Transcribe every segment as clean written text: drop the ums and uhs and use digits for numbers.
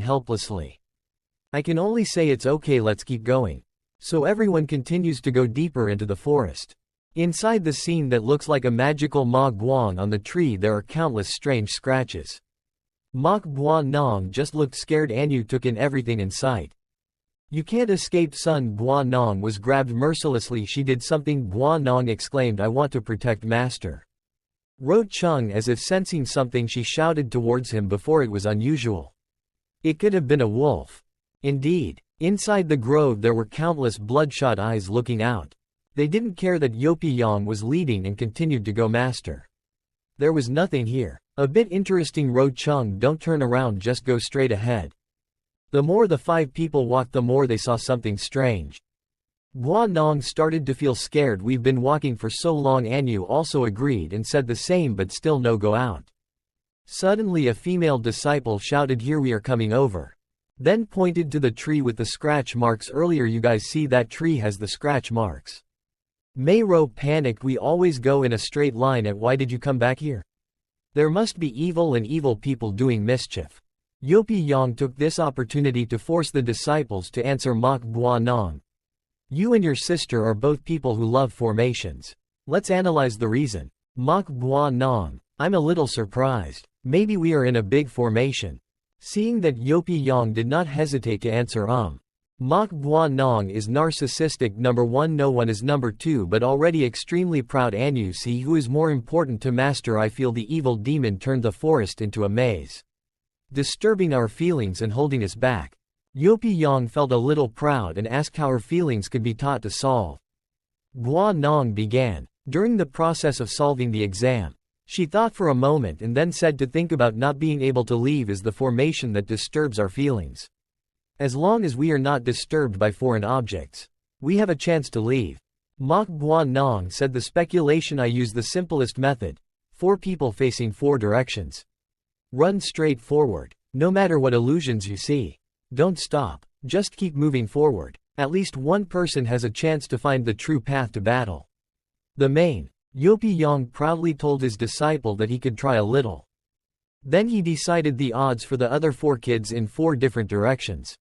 helplessly. I can only say it's okay, let's keep going. So everyone continues to go deeper into the forest. Inside the scene that looks like a magical Ma Guang on the tree there are countless strange scratches. Ma Guang just looked scared. Anu took in everything in sight. You can't escape. Sun Guanong was grabbed mercilessly. She did something. Guanong exclaimed, I want to protect master. Ro Chung, as if sensing something, she shouted towards him before it was unusual. It could have been a wolf. Indeed. Inside the grove there were countless bloodshot eyes looking out. They didn't care that Yopiyang was leading and continued to go master. There was nothing here. A bit interesting. Ro Chung, don't turn around, just go straight ahead. The more the 5 people walked the more they saw something strange. Guanong started to feel scared. We've been walking for so long. Anu also agreed and said the same, but still no go out. Suddenly a female disciple shouted, here we are coming over. Then pointed to the tree with the scratch marks earlier. You guys see that tree has the scratch marks. Meiro panicked. We always go in a straight line. Why did you come back here? There must be evil and evil people doing mischief. Yopiyang took this opportunity to force the disciples to answer. Mok Guanong. You and your sister are both people who love formations. Let's analyze the reason. Mok Guanong. I'm a little surprised. Maybe we are in a big formation. Seeing that Yopiyang did not hesitate to answer Mok Guanong is narcissistic. Number 1, no one is number 2, but already extremely proud. Anu, see who is more important to master. I feel the evil demon turned the forest into a maze, disturbing our feelings and holding us back. Yopiyang felt a little proud and asked how her feelings could be taught to solve. Guanong began. During the process of solving the exam, she thought for a moment and then said to think about not being able to leave is the formation that disturbs our feelings. As long as we are not disturbed by foreign objects, we have a chance to leave. Mok Guanong said the speculation. I use the simplest method. 4 people facing 4 directions. Run straight forward. No matter what illusions you see. Don't stop. Just keep moving forward. At least one person has a chance to find the true path to battle. The main. Yopiyang proudly told his disciple that he could try a little. Then he decided the odds for the other 4 kids in 4 different directions.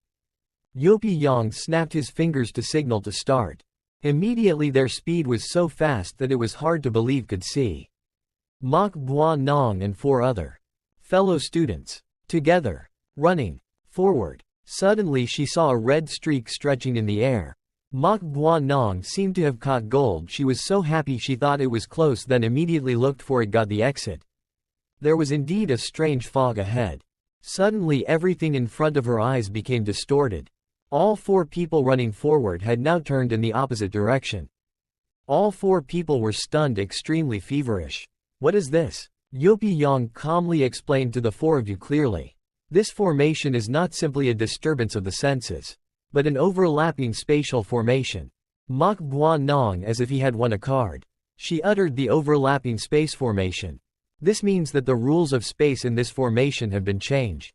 Yopiyang snapped his fingers to signal to start. Immediately their speed was so fast that it was hard to believe could see. Mok Guanong and 4 other fellow students, together, running forward. Suddenly she saw a red streak stretching in the air. Mok Guanong seemed to have caught gold. She was so happy she thought it was close, then immediately looked for it. Got the exit. There was indeed a strange fog ahead. Suddenly everything in front of her eyes became distorted. All 4 people running forward had now turned in the opposite direction. All 4 people were stunned, extremely feverish. What is this? Yopiyang calmly explained to the 4 of you clearly. This formation is not simply a disturbance of the senses, but an overlapping spatial formation. Mok Guanong, as if he had won a card. She uttered the overlapping space formation. This means that the rules of space in this formation have been changed.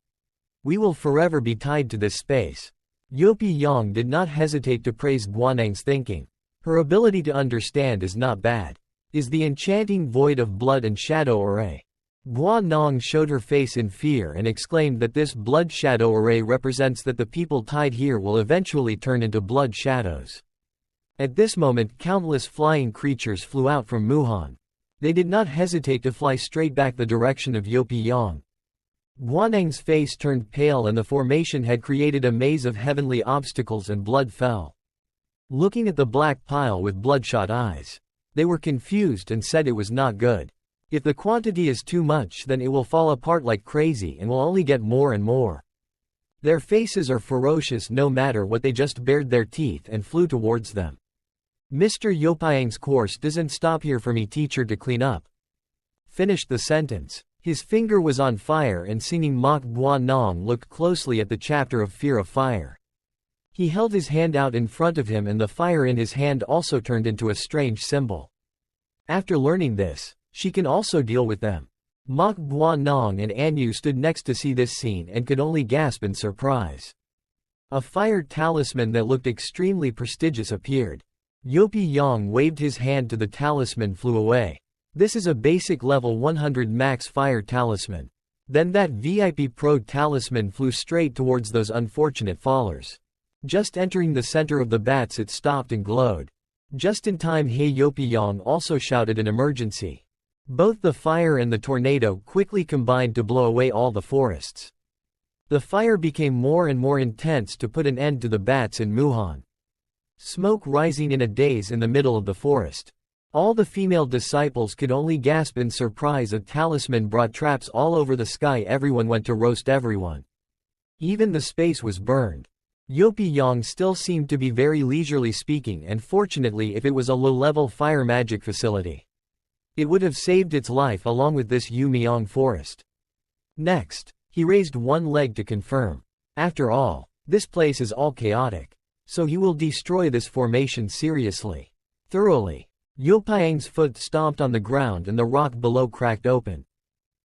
We will forever be tied to this space. Yopiyang did not hesitate to praise Guanong's thinking. Her ability to understand is not bad. Is the enchanting void of blood and shadow array. Guanong showed her face in fear and exclaimed that this blood shadow array represents that the people tied here will eventually turn into blood shadows. At this moment countless flying creatures flew out from Muhan. They did not hesitate to fly straight back the direction of Yopiyang. Guanong's face turned pale and the formation had created a maze of heavenly obstacles and blood fell. Looking at the black pile with bloodshot eyes, they were confused and said it was not good. If the quantity is too much then it will fall apart like crazy and will only get more and more. Their faces are ferocious no matter what. They just bared their teeth and flew towards them. Mr. Yopiyang's course doesn't stop here for me, teacher, to clean up. Finished the sentence. His finger was on fire and seeing Mok Guanong looked closely at the chapter of fear of fire. He held his hand out in front of him and the fire in his hand also turned into a strange symbol. After learning this, she can also deal with them. Mok Guanong and Anu stood next to see this scene and could only gasp in surprise. A fire talisman that looked extremely prestigious appeared. Yopiyang waved his hand to the talisman, flew away. This is a basic level 100 max fire talisman. Then that VIP Pro talisman flew straight towards those unfortunate fallers. Just entering the center of the bats it stopped and glowed. Just in time He Yopiyong also shouted an emergency. Both the fire and the tornado quickly combined to blow away all the forests. The fire became more and more intense to put an end to the bats in Muhan. Smoke rising in a daze in the middle of the forest. All the female disciples could only gasp in surprise. A talisman brought traps all over the sky. Everyone went to roast everyone. Even the space was burned. Yopiyong still seemed to be very leisurely speaking, and fortunately if it was a low-level fire magic facility, it would have saved its life along with this Yumiang forest. Next, he raised one leg to confirm. After all, this place is all chaotic. So he will destroy this formation seriously. Thoroughly. Yopiyang's foot stomped on the ground and the rock below cracked open.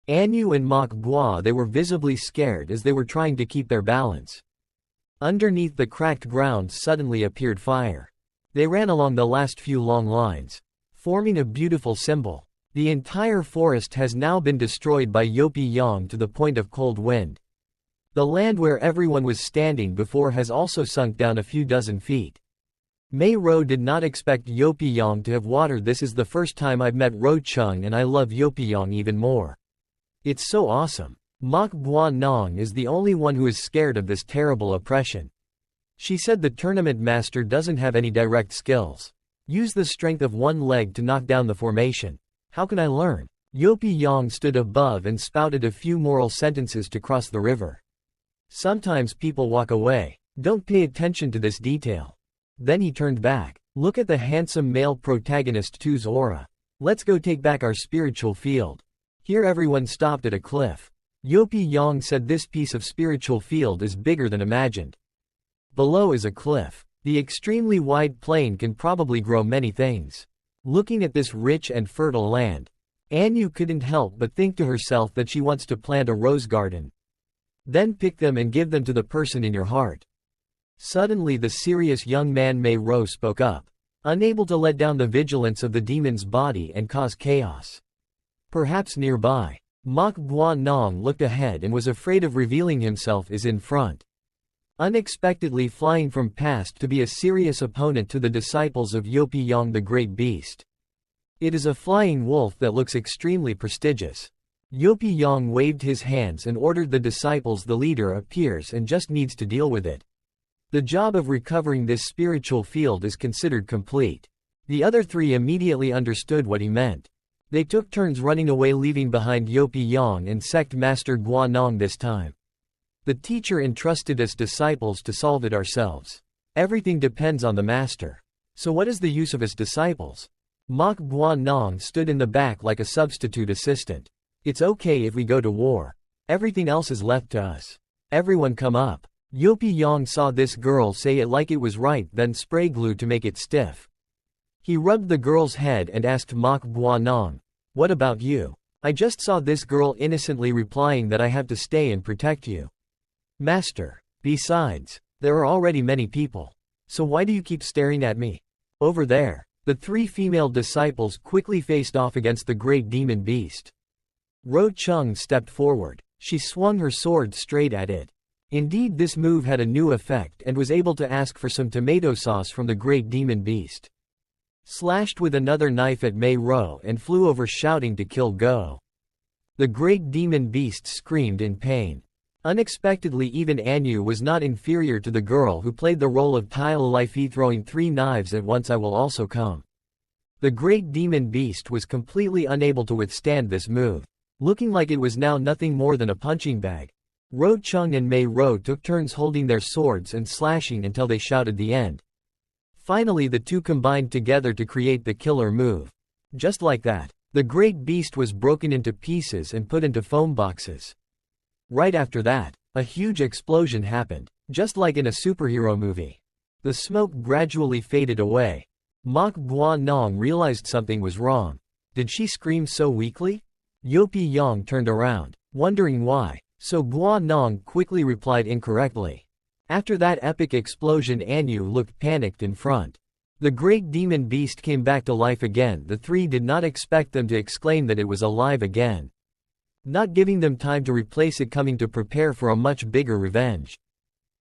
Anyu and Mok Gua, they were visibly scared as they were trying to keep their balance. Underneath the cracked ground suddenly appeared fire. They ran along the last few long lines, forming a beautiful symbol. The entire forest has now been destroyed by Yopiyong to the point of cold wind. The land where everyone was standing before has also sunk down a few dozen feet. Mei Ro did not expect Yopiyong to have watered. This is the first time I've met Ro Chung and I love Yopiyong even more. It's so awesome. Mok Gua Nong is the only one who is scared of this terrible oppression. She said the tournament master doesn't have any direct skills. Use the strength of one leg to knock down the formation. How can I learn? Yopiyong stood above and spouted a few moral sentences to cross the river. Sometimes people walk away. Don't pay attention to this detail. Then he turned back. Look at the handsome male protagonist two's aura. Let's go take back our spiritual field. Here everyone stopped at a cliff. Yopiyong said this piece of spiritual field is bigger than imagined. Below is a cliff. The extremely wide plain can probably grow many things. Looking at this rich and fertile land, Anyu couldn't help but think to herself that she wants to plant a rose garden. Then pick them and give them to the person in your heart. Suddenly the serious young man Mei Ro spoke up, unable to let down the vigilance of the demon's body and cause chaos. Perhaps nearby, Mok Gua Nong looked ahead and was afraid of revealing himself as in front. Unexpectedly flying from past to be a serious opponent to the disciples of Yopiyong the Great Beast. It is a flying wolf that looks extremely prestigious. Yopiyong waved his hands and ordered the disciples. The leader appears and just needs to deal with it. The job of recovering this spiritual field is considered complete. The other three immediately understood what he meant. They took turns running away, leaving behind Yopiyong and sect master Gua Nong this time. The teacher entrusted us disciples to solve it ourselves. Everything depends on the master. So what is the use of his disciples? Mok Gua Nong stood in the back like a substitute assistant. It's okay if we go to war. Everything else is left to us. Everyone come up. Yopiyong saw this girl say it like it was right, then spray glue to make it stiff. He rubbed the girl's head and asked Mok Gua Nong, "What about you?" "I just saw this girl," innocently replying that I have to stay and protect you. "Master, besides, there are already many people. So why do you keep staring at me?" Over there, the three female disciples quickly faced off against the great demon beast. Ro Chung stepped forward. She swung her sword straight at it. Indeed, this move had a new effect and was able to ask for some tomato sauce from the great demon beast. Slashed with another knife at Mei Ro and flew over shouting to kill go. The great demon beast screamed in pain. Unexpectedly, even Anyu was not inferior to the girl who played the role of Tile Life, throwing three knives at once. "I will also come." The great demon beast was completely unable to withstand this move, looking like it was now nothing more than a punching bag. Ro Chung and Mei Ro took turns holding their swords and slashing until they shouted the end. Finally the two combined together to create the killer move. Just like that, the great beast was broken into pieces and put into foam boxes. Right after that, a huge explosion happened, just like in a superhero movie. The smoke gradually faded away. Mok Gua Nong realized something was wrong. Did she scream so weakly? Yopiyong turned around, wondering why, so Gua Nong quickly replied incorrectly. After that epic explosion, Anyu looked panicked in front. The great demon beast came back to life again. The three did not expect them to exclaim that it was alive again. not giving them time to replace it, coming to prepare for a much bigger revenge.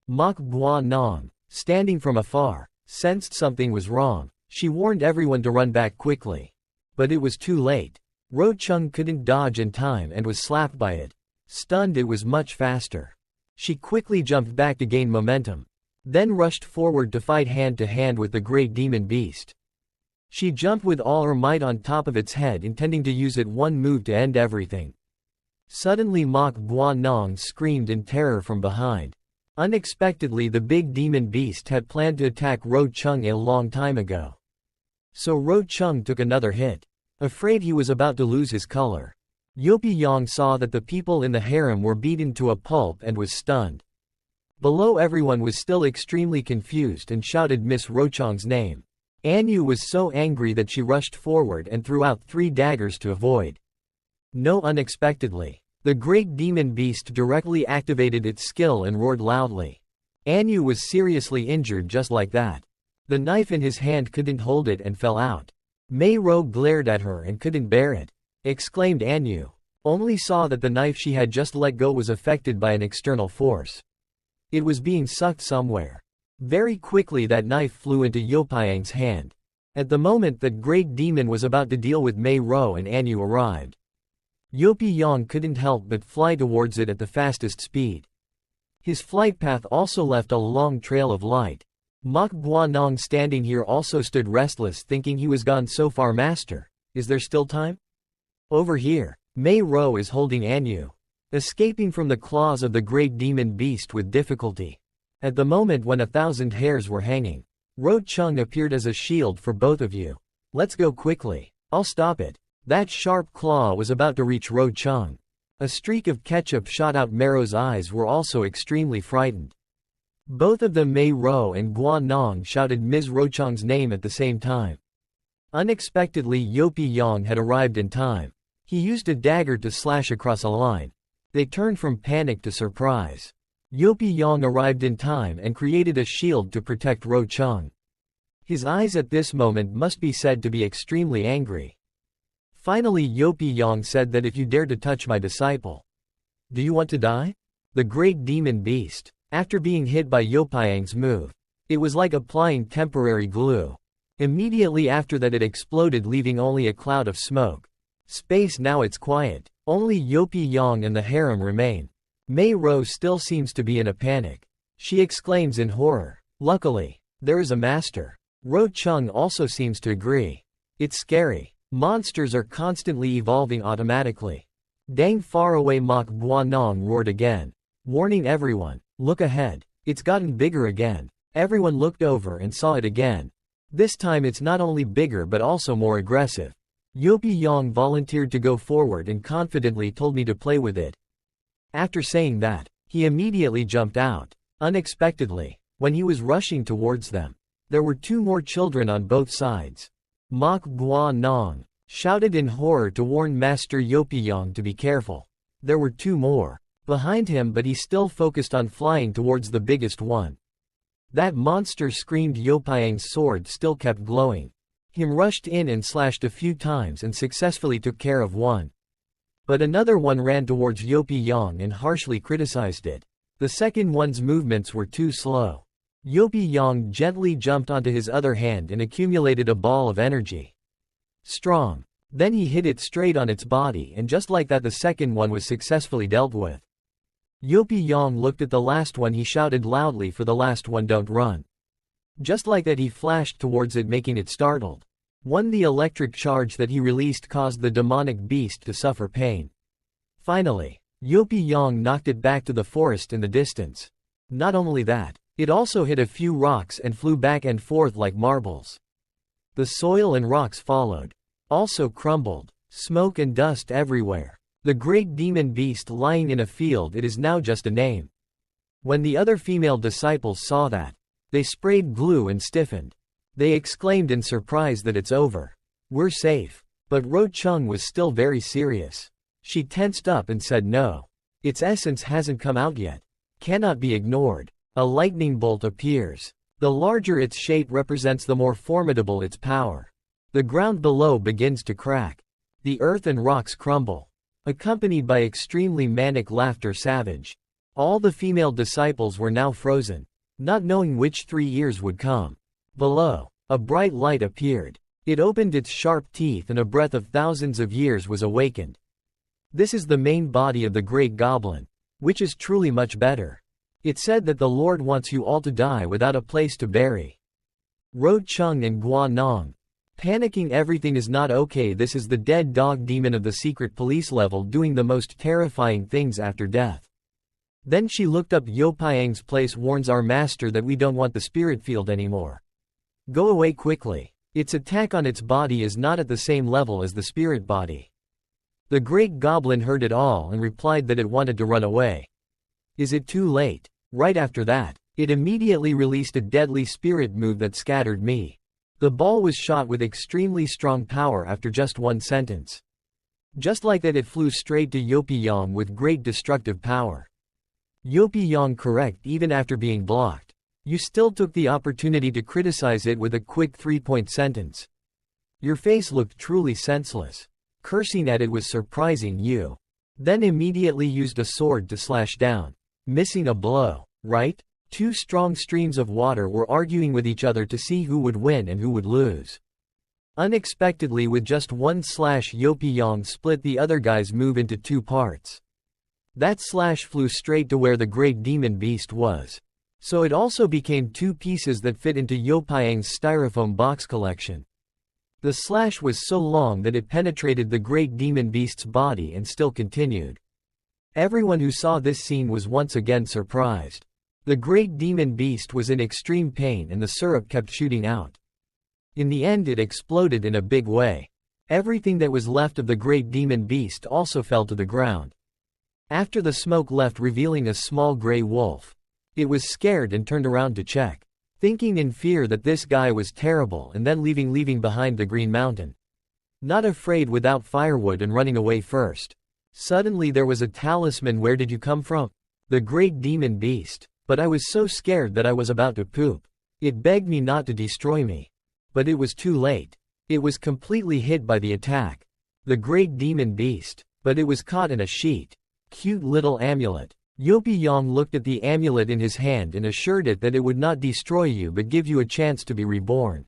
Mok Bua Nong, standing from afar, sensed something was wrong. She warned everyone to run back quickly. But it was too late. Ro Chung couldn't dodge in time and was slapped by it. Stunned, it was much faster. She quickly jumped back to gain momentum, then rushed forward to fight hand to hand with the great demon beast. She jumped with all her might on top of its head, intending to use it one move to end everything. Suddenly Mok Bua Nong screamed in terror from behind. Unexpectedly, the big demon beast had planned to attack Ro Chung a long time ago. So Ro Chung took another hit. Afraid he was about to lose his color, Yopi Yang saw that the people in the harem were beaten to a pulp and was stunned. Below, everyone was still extremely confused and shouted Miss Ro Chung's name. Anyu was so angry that she rushed forward and threw out 3 daggers to avoid. No, unexpectedly, the great demon beast directly activated its skill and roared loudly. Anyu was seriously injured just like that. The knife in his hand couldn't hold it and fell out. Mei Ro glared at her and couldn't bear it. Exclaimed Anyu. Only saw that the knife she had just let go was affected by an external force. It was being sucked somewhere. Very quickly that knife flew into Yopiang's hand. At the moment that great demon was about to deal with Mei Ro and Anyu arrived. Yopi Yang couldn't help but fly towards it at the fastest speed. His flight path also left a long trail of light. Mok Bua Nong standing here also stood restless, thinking he was gone so far. Master, is there still time? Over here. Mei Ro is holding Anyu, escaping from the claws of the great demon beast with difficulty. At the moment when 1,000 hairs were hanging, Ro Chung appeared as a shield for both of you. Let's go quickly. I'll stop it. That sharp claw was about to reach Ro Chung. A streak of ketchup shot out. Mero's eyes were also extremely frightened. Both of them, Mei Ro and Gua Nong, shouted Ms. Ro Chung's name at the same time. Unexpectedly, Yopi Yang had arrived in time. He used a dagger to slash across a line. They turned from panic to surprise. Yopi Yang arrived in time and created a shield to protect Ro Chung. His eyes at this moment must be said to be extremely angry. Finally, Yopi Yang said that if you dare to touch my disciple, do you want to die? The great demon beast, after being hit by Yopiang's move, it was like applying temporary glue. Immediately after that, it exploded, leaving only a cloud of smoke. Space. Now it's quiet. Only Yopi Yang and the harem remain. Mei Ro still seems to be in a panic. She exclaims in horror. Luckily, there is a master. Ro Chung also seems to agree. It's scary. Monsters are constantly evolving automatically. Dang, far away. Mok Bua Nong roared again, warning everyone. Look ahead. It's gotten bigger again. Everyone looked over and saw it again. This time it's not only bigger but also more aggressive. Yopi Yang volunteered to go forward and confidently told me to play with it. After saying that, he immediately jumped out. Unexpectedly, when he was rushing towards them, there were 2 more children on both sides. Mok Bua Nong shouted in horror to warn Master Yopi Yang to be careful. There were 2 more behind him, but he still focused on flying towards the biggest one. That monster screamed. Yopiang's sword still kept glowing. Him rushed in and slashed a few times and successfully took care of one. But another one ran towards Yopi Yang and harshly criticized it. The second one's movements were too slow. Yopi Yang gently jumped onto his other hand and accumulated a ball of energy. Strong. Then he hit it straight on its body, and just like that the second one was successfully dealt with. Yopi Yang looked at the last one. He shouted loudly for the last one, don't run. Just like that he flashed towards it, making it startled. The electric charge that he released caused the demonic beast to suffer pain. Finally, Yopi Yang knocked it back to the forest in the distance. Not only that, it also hit a few rocks and flew back and forth like marbles. The soil and rocks followed, also crumbled. Smoke and dust everywhere. The great demon beast lying in a field. It is now just a name. When the other female disciples saw that, they sprayed glue and stiffened. They exclaimed in surprise that it's over. We're safe. But Ro Chung was still very serious. She tensed up and said no. Its essence hasn't come out yet. Cannot be ignored. A lightning bolt appears. The larger its shape represents, the more formidable its power. The ground below begins to crack. The earth and rocks crumble. accompanied by extremely manic laughter savage. All the female disciples were now frozen, not knowing which 3 years would come. Below, a bright light appeared. It opened its sharp teeth and a breath of thousands of years was awakened. This is the main body of the great goblin, which is truly much better. It said that the Lord wants you all to die without a place to bury. Wrote Chung and Gua Nong. Panicking, everything is not okay. This is the dead dog demon of the secret police level doing the most terrifying things after death. Then she looked up. Yopiang's place warns our master that we don't want the spirit field anymore. Go away quickly. Its attack on its body is not at the same level as the spirit body. The great goblin heard it all and replied that it wanted to run away. Is it too late? Right after that, it immediately released a deadly spirit move that scattered me. The ball was shot with extremely strong power after just one sentence. Just like that, it flew straight to Yopiang with great destructive power. Yopiang correct even after being blocked. You still took the opportunity to criticize it with a quick 3-point sentence. Your face looked truly senseless. Cursing at it was surprising. You then immediately used a sword to slash down, missing a blow, right? 2 strong streams of water were arguing with each other to see who would win and who would lose. Unexpectedly, with just one slash, Yopiang split the other guy's move into 2 parts. That slash flew straight to where the great demon beast was. So it also became 2 pieces that fit into Yopiang's styrofoam box collection. The slash was so long that it penetrated the great demon beast's body and still continued. Everyone who saw this scene was once again surprised. The great demon beast was in extreme pain and the syrup kept shooting out. In the end, it exploded in a big way. Everything that was left of the great demon beast also fell to the ground. After the smoke left, revealing a small gray wolf. It was scared and turned around to check, thinking in fear that this guy was terrible, and then leaving behind the green mountain. Not afraid, without firewood and running away first. Suddenly there was a talisman. Where did you come from? The great demon beast. But I was so scared that I was about to poop. It begged me not to destroy me. But it was too late. It was completely hit by the attack. The great demon beast. But it was caught in a sheet. Cute little amulet. Yopiang looked at the amulet in his hand and assured it that it would not destroy you but give you a chance to be reborn.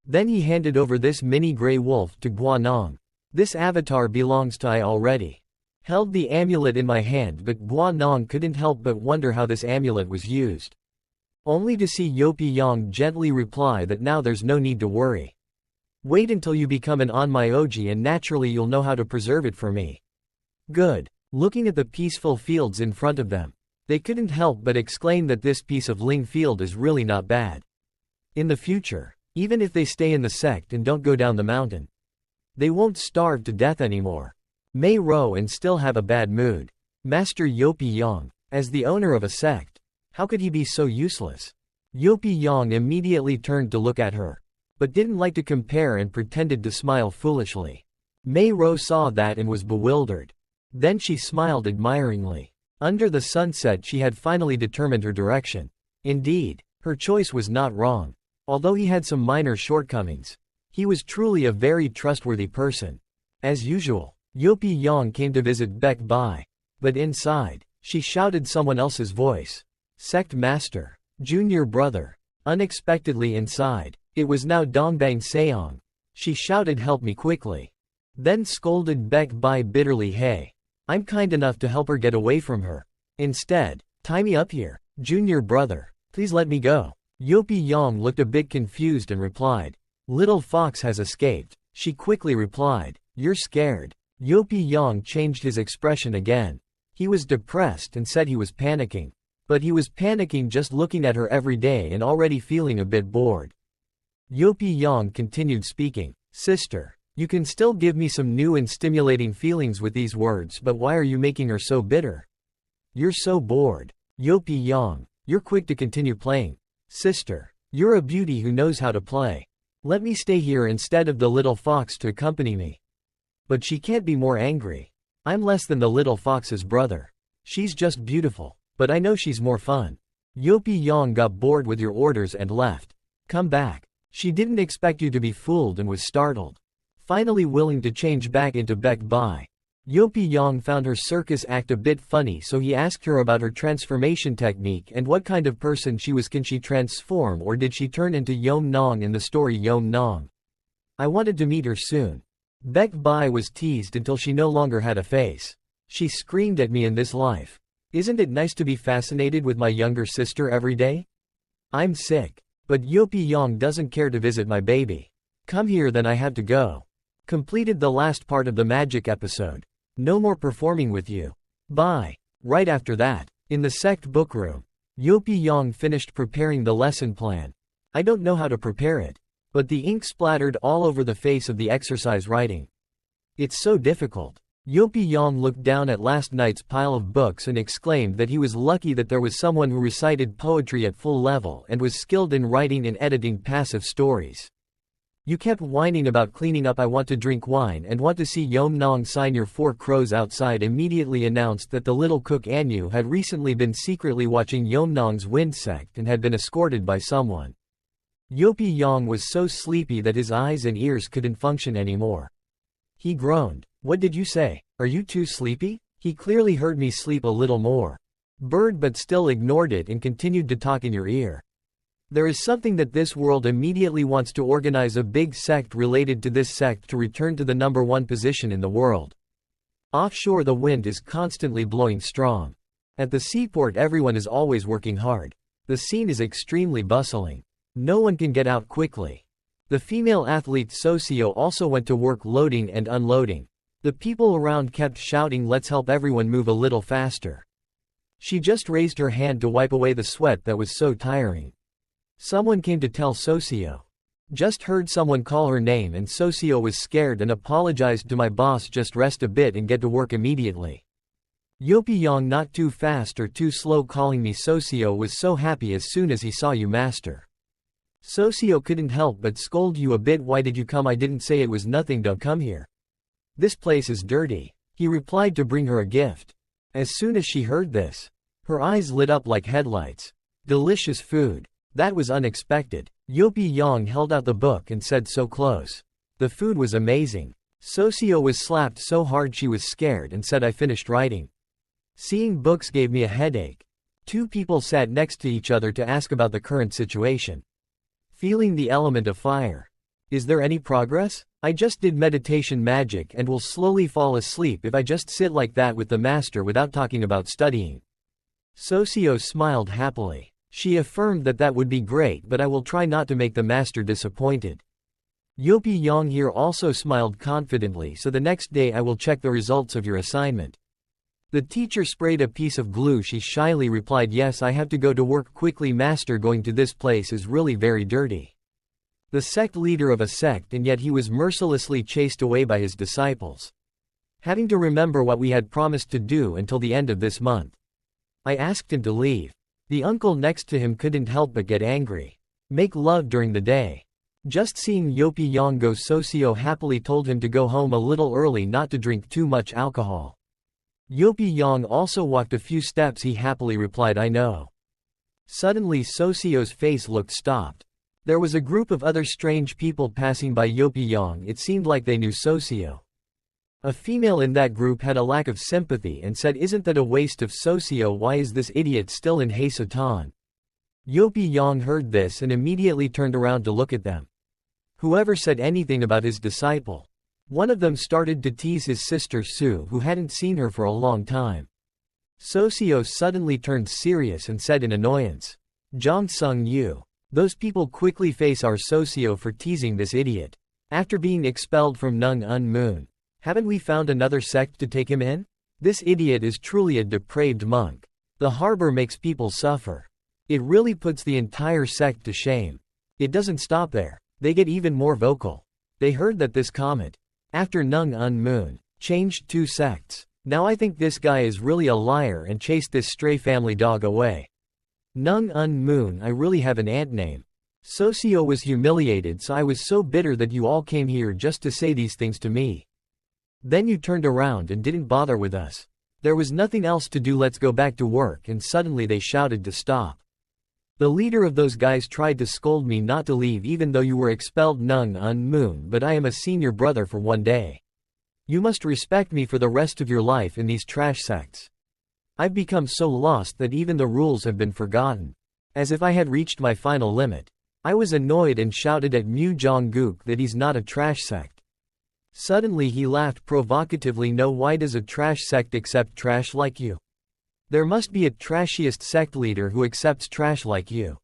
Then he handed over this mini gray wolf to Gua Nong. This avatar belongs to I already. Held the amulet in my hand, but Gua Nong couldn't help but wonder how this amulet was used. Only to see Yopiang gently reply that now there's no need to worry. Wait until you become an onmyoji and naturally you'll know how to preserve it for me. Good. Looking at the peaceful fields in front of them, they couldn't help but exclaim that this piece of Ling field is really not bad. In the future, even if they stay in the sect and don't go down the mountain, they won't starve to death anymore. May row and still have a bad mood. Master Yopiang, as the owner of a sect, how could he be so useless? Yopiang immediately turned to look at her, but didn't like to compare and pretended to smile foolishly. May row saw that and was bewildered. Then she smiled admiringly. Under the sunset, she had finally determined her direction. Indeed, her choice was not wrong. Although he had some minor shortcomings, he was truly a very trustworthy person. As usual, Yopiang came to visit Baek Bai. But inside, she shouted someone else's voice. Sect Master. Junior brother. Unexpectedly inside, it was now Dongbang Seong. She shouted, help me quickly. Then scolded Baek Bai bitterly, hey. I'm kind enough to help her get away from her. Instead, tie me up here. Junior brother, please let me go. Yopiang looked a bit confused and replied. Little fox has escaped. She quickly replied. You're scared. Yopiang changed his expression again. He was depressed and said he was panicking. But he was panicking just looking at her every day and already feeling a bit bored. Yopiang continued speaking. Sister, you can still give me some new and stimulating feelings with these words, but why are you making her so bitter? You're so bored. Yopiang, you're quick to continue playing. Sister, you're a beauty who knows how to play. Let me stay here instead of the little fox to accompany me. But she can't be more angry. I'm less than the little fox's brother. She's just beautiful, but I know she's more fun. Yopiang got bored with your orders and left. Come back. She didn't expect you to be fooled and was startled. Finally willing to change back into Baek Bai. Yopi Yang found her circus act a bit funny, so he asked her about her transformation technique and what kind of person she was. Can she transform, or did she turn into Yom Nong in the story Yom Nong? I wanted to meet her soon. Beck Bai was teased until she no longer had a face. She screamed at me in this life. Isn't it nice to be fascinated with my younger sister every day? I'm sick. But Yopi Yang doesn't care to visit my baby. Come here, then I have to go. Completed the last part of the magic episode. No more performing with you. Bye. Right after that, in the sect book room, Yopi Yang finished preparing the lesson plan. I don't know how to prepare it, but the ink splattered all over the face of the exercise writing. It's so difficult. Yopi Yang looked down at last night's pile of books and exclaimed that he was lucky that there was someone who recited poetry at full level and was skilled in writing and editing passive stories. You kept whining about cleaning up. I want to drink wine and want to see Yom Nong sign. Your 4 crows outside immediately announced that the little cook Anu had recently been secretly watching Yom Nong's wind sect and had been escorted by someone. Yopi Yang was so sleepy that his eyes and ears couldn't function anymore. He groaned. What did you say? Are you too sleepy? He clearly heard me sleep a little more. Bird, but still ignored it and continued to talk in your ear. There is something that this world immediately wants to organize a big sect related to this sect to return to the #1 position in the world. Offshore the wind is constantly blowing strong. At the seaport everyone is always working hard. The scene is extremely bustling. No one can get out quickly. The female athlete Socio also went to work loading and unloading. The people around kept shouting, let's help everyone move a little faster. She just raised her hand to wipe away the sweat that was so tiring. Someone came to tell Socio. Just heard someone call her name and Socio was scared and apologized to my boss. Just rest a bit and get to work immediately. Yopi Yang, not too fast or too slow calling me Socio, was so happy as soon as he saw you, master. Socio couldn't help but scold you a bit. Why did you come? I didn't say it was nothing, don't come here. This place is dirty. He replied to bring her a gift. As soon as she heard this, her eyes lit up like headlights. Delicious food. That was unexpected. Yopi Yang held out the book and said, so close. The food was amazing. Socio was slapped so hard she was scared and said, I finished writing. Seeing books gave me a headache. 2 people sat next to each other to ask about the current situation. Feeling the element of fire. Is there any progress? I just did meditation magic and will slowly fall asleep if I just sit like that with the master without talking about studying. Socio smiled happily. She affirmed that that would be great, but I will try not to make the master disappointed. Yopi Yang here also smiled confidently, so the next day I will check the results of your assignment. The teacher sprayed a piece of glue. She shyly replied, yes, I have to go to work quickly, master. Going to this place is really very dirty. The sect leader of a sect, and yet he was mercilessly chased away by his disciples. Having to remember what we had promised to do until the end of this month. I asked him to leave. The uncle next to him couldn't help but get angry. Make love during the day. Just seeing Yopi Yang go, Socio happily told him to go home a little early, not to drink too much alcohol. Yopi Yang also walked a few steps. He happily replied, I know. Suddenly Socio's face looked stopped. There was a group of other strange people passing by Yopi Yang. It seemed like they knew Socio. A female in that group had a lack of sympathy and said, isn't that a waste of Socio? Why is this idiot still in Haisatan? Yopi Yang heard this and immediately turned around to look at them. Whoever said anything about his disciple? One of them started to tease his sister Sue, who hadn't seen her for a long time. Socio suddenly turned serious and said in annoyance, Zhang Sung Yu. Those people quickly face our Socio for teasing this idiot. After being expelled from Nung Un Moon. Haven't we found another sect to take him in? This idiot is truly a depraved monk. The harbor makes people suffer. It really puts the entire sect to shame. It doesn't stop there. They get even more vocal. They heard that this comet, after Nung Un Moon, changed 2 sects. Now I think this guy is really a liar and chased this stray family dog away. Nung Un Moon, I really have an ant name. Socio was humiliated, so I was so bitter that you all came here just to say these things to me. Then you turned around and didn't bother with us. There was nothing else to do, let's go back to work, and suddenly they shouted to stop. The leader of those guys tried to scold me not to leave even though you were expelled Nung Un Moon, but I am a senior brother for 1 day. You must respect me for the rest of your life in these trash sects. I've become so lost that even the rules have been forgotten. As if I had reached my final limit. I was annoyed and shouted at Mu Jong-guk that he's not a trash sect. Suddenly he laughed provocatively. No, why does a trash sect accept trash like you? There must be a trashiest sect leader who accepts trash like you.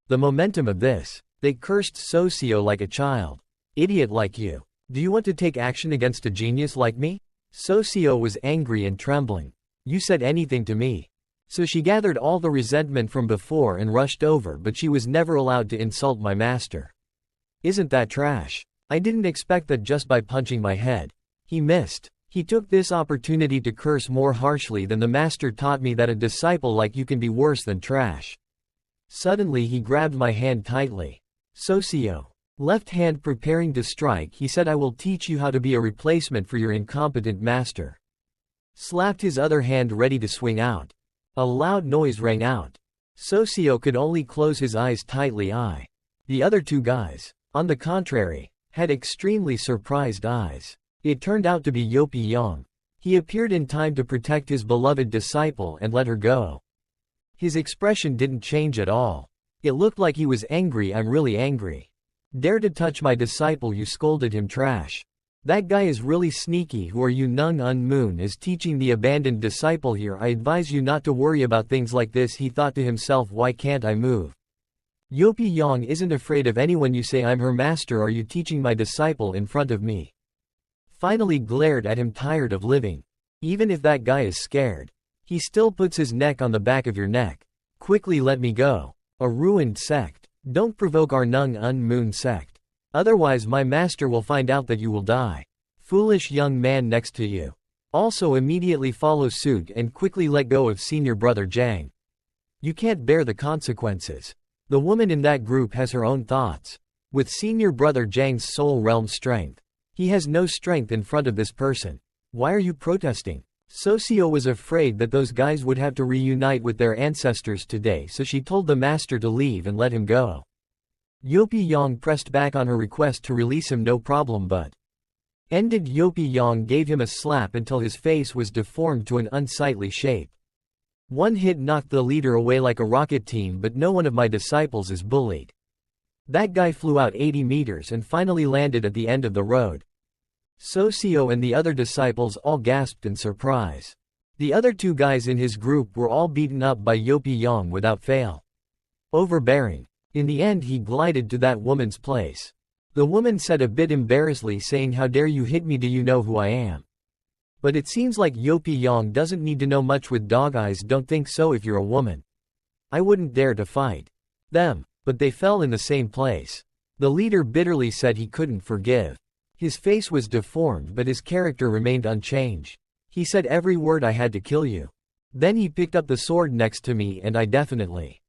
The momentum of this. They cursed Socio like a child. Idiot like you. Do you want to take action against a genius like me? Socio was angry and trembling. You said anything to me. So she gathered all the resentment from before and rushed over, but she was never allowed to insult my master. Isn't that trash? I didn't expect that just by punching my head. He missed. He took this opportunity to curse more harshly than the master taught me that a disciple like you can be worse than trash. Suddenly he grabbed my hand tightly. Socio. Left hand preparing to strike, he said, I will teach you how to be a replacement for your incompetent master. Slapped his other hand ready to swing out. A loud noise rang out. Socio could only close his eyes tightly. The other two guys, on the contrary, had extremely surprised eyes. It turned out to be Yopi Yang. He appeared in time to protect his beloved disciple and let her go. His expression didn't change at all. It looked like he was angry. I'm really angry. Dare to touch my disciple, you scolded him. Trash. That guy is really sneaky. Who are you? Nung Un Moon is teaching the abandoned disciple here. I advise you not to worry about things like this, he thought to himself. Why can't I move? Yopi Yang isn't afraid of anyone. You say I'm her master. Are you teaching my disciple in front of me? Finally glared at him, tired of living. Even if that guy is scared, he still puts his neck on the back of your neck. Quickly let me go. A ruined sect. Don't provoke our Nung Un Moon sect. Otherwise my master will find out that you will die. Foolish young man next to you. Also immediately follow suit and quickly let go of senior brother Jang. You can't bear the consequences. The woman in that group has her own thoughts. With senior brother Jang's soul realm strength. He has no strength in front of this person. Why are you protesting? Socio was afraid that those guys would have to reunite with their ancestors today, so she told the master to leave and let him go. Yopi Yang pressed back on her request to release him. No problem, but ended. Yopi Yang gave him a slap until his face was deformed to an unsightly shape. One hit knocked the leader away like a rocket team, but no one of my disciples is bullied. That guy flew out 80 meters and finally landed at the end of the road. Socio and the other disciples all gasped in surprise. The other two guys in his group were all beaten up by Yopi Yang without fail. Overbearing. In the end he glided to that woman's place. The woman said a bit embarrassedly, saying, how dare you hit me, do you know who I am? But it seems like Yopi Yang doesn't need to know much with dog eyes. Don't think so if you're a woman. I wouldn't dare to fight them, but they fell in the same place. The leader bitterly said he couldn't forgive. His face was deformed but his character remained unchanged. He said every word, I had to kill you. Then he picked up the sword next to me and I definitely.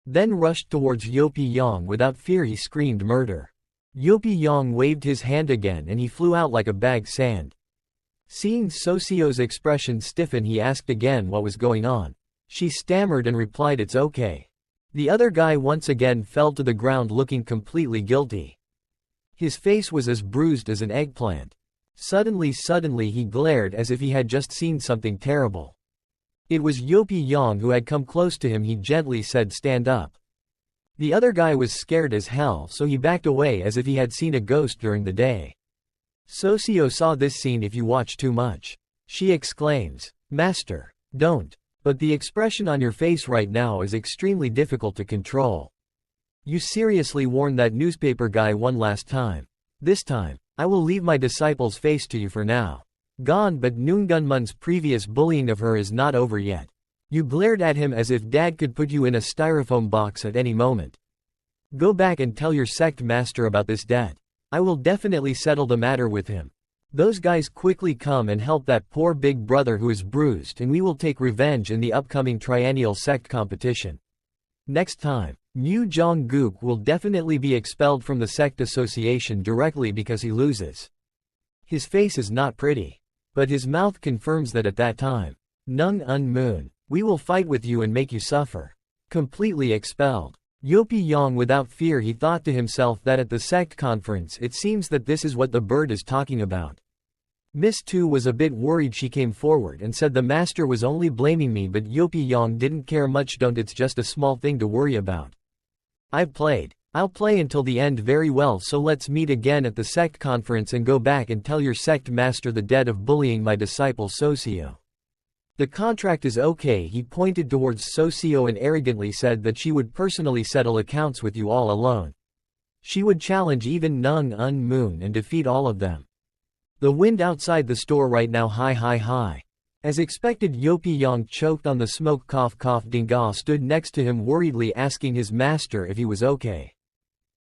Then rushed towards Yopi Yang without fear. He screamed murder. Yopi Yang waved his hand again and he flew out like a bag sand. Seeing Socio's expression stiffen, he asked again what was going on. She stammered and replied, it's okay. The other guy once again fell to the ground looking completely guilty. His face was as bruised as an eggplant. Suddenly he glared as if he had just seen something terrible. It was Yopi Yang who had come close to him. He gently said, stand up. The other guy was scared as hell, so he backed away as if he had seen a ghost during the day. Socio saw this scene. If you watch too much, she exclaims, Master, don't. But the expression on your face right now is extremely difficult to control. You seriously warn that newspaper guy one last time. This time, I will leave my disciple's face to you for now. Gone, but Noongunmun's previous bullying of her is not over yet. You glared at him as if dad could put you in a styrofoam box at any moment. Go back and tell your sect master about this debt. I will definitely settle the matter with him. Those guys quickly come and help that poor big brother who is bruised, and we will take revenge in the upcoming triennial sect competition. Next time, Mu Jong-guk will definitely be expelled from the sect association directly because he loses. His face is not pretty, but his mouth confirms that at that time. Nung Un Moon, we will fight with you and make you suffer. Completely expelled. Yopi Yang without fear, he thought to himself that at the sect conference it seems that this is what the bird is talking about. Miss Tu was a bit worried. She came forward and said the master was only blaming me, but Yopi Yang didn't care much. Don't, it's just a small thing to worry about. I've played. I'll play until the end. Very well, so let's meet again at the sect conference and go back and tell your sect master the debt of bullying my disciple Socio. The contract is okay. He pointed towards Socio and arrogantly said that she would personally settle accounts with you all alone. She would challenge even Nung Un Moon and defeat all of them. The wind outside the store right now. Hi. As expected, Yopi Yang choked on the smoke. Cough. Dinga stood next to him worriedly, asking his master if he was okay.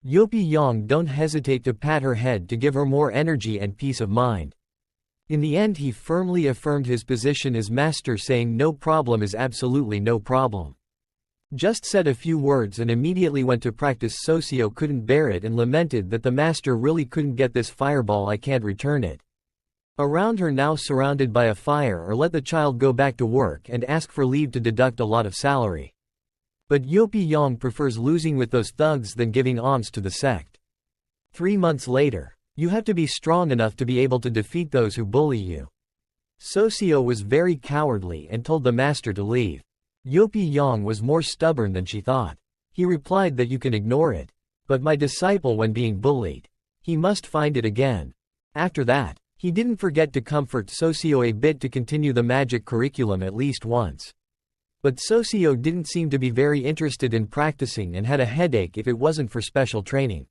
Yopi Yang don't hesitate to pat her head to give her more energy and peace of mind. In the end, he firmly affirmed his position as master, saying no problem is absolutely no problem. Just said a few words and immediately went to practice. Socio couldn't bear it and lamented that the master really couldn't get this fireball. I can't return it. Around her now, surrounded by a fire, or let the child go back to work and ask for leave to deduct a lot of salary. But Yopi Yang prefers losing with those thugs than giving alms to the sect. 3 months later. You have to be strong enough to be able to defeat those who bully you. Socio was very cowardly and told the master to leave. Yopi Yang was more stubborn than she thought. He replied that you can ignore it. But my disciple, when being bullied, he must find it again. After that, he didn't forget to comfort Socio a bit to continue the magic curriculum at least once. But Socio didn't seem to be very interested in practicing and had a headache if it wasn't for special training.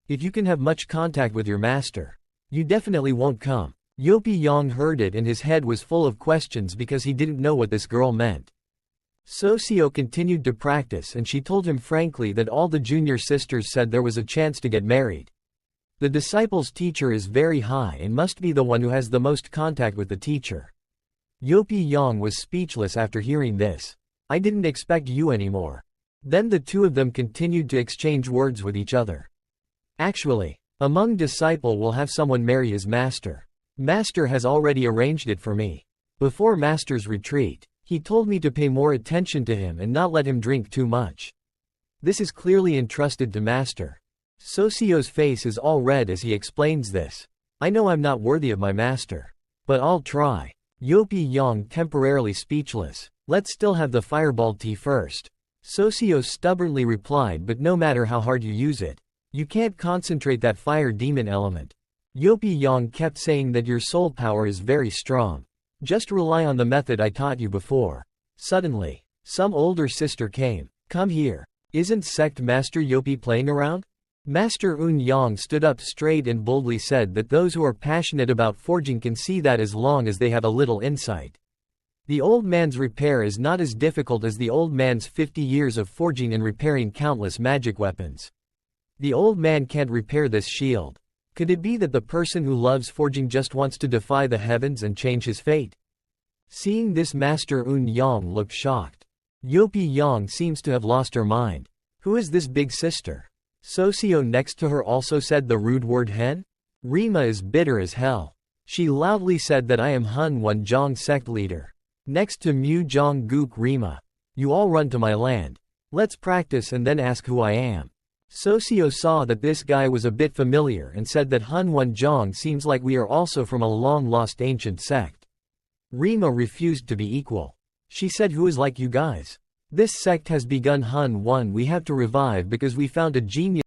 If you can have much contact with your master, you definitely won't come. Yopi Yang heard it and his head was full of questions because he didn't know what this girl meant. Socio continued to practice and she told him frankly that all the junior sisters said there was a chance to get married. The disciple's teacher is very high and must be the one who has the most contact with the teacher. Yopi Yang was speechless after hearing this. I didn't expect you anymore. Then the two of them continued to exchange words with each other. Actually, among disciple will have someone marry his master. Master has already arranged it for me. Before master's retreat, he told me to pay more attention to him and not let him drink too much. This is clearly entrusted to master. Socio's face is all red as he explains this. I know I'm not worthy of my master. But I'll try. Yopi Yang temporarily speechless. Let's still have the fireball tea first. Socio stubbornly replied, but no matter how hard you use it, you can't concentrate that fire demon element. Yopi Yang kept saying that your soul power is very strong. Just rely on the method I taught you before. Suddenly, some older sister came. Come here. Isn't sect master Yopi playing around? Master Un Yang stood up straight and boldly said that those who are passionate about forging can see that as long as they have a little insight. The old man's repair is not as difficult as the old man's 50 years of forging and repairing countless magic weapons. The old man can't repair this shield. Could it be that the person who loves forging just wants to defy the heavens and change his fate? Seeing this, Master Un Yang looked shocked. Yopi Yang seems to have lost her mind. Who is this big sister? Socio next to her also said the rude word hen? Rima is bitter as hell. She loudly said that I am Hun Wan Zhong sect leader. Next to Mu Zhong Gook Rima. You all run to my land. Let's practice and then ask who I am. Socio saw that this guy was a bit familiar and said that Hun Wan Zhong seems like we are also from a long-lost ancient sect. Rima refused to be equal. She said, who is like you guys? This sect has begun. Hun Wan we have to revive because we found a genius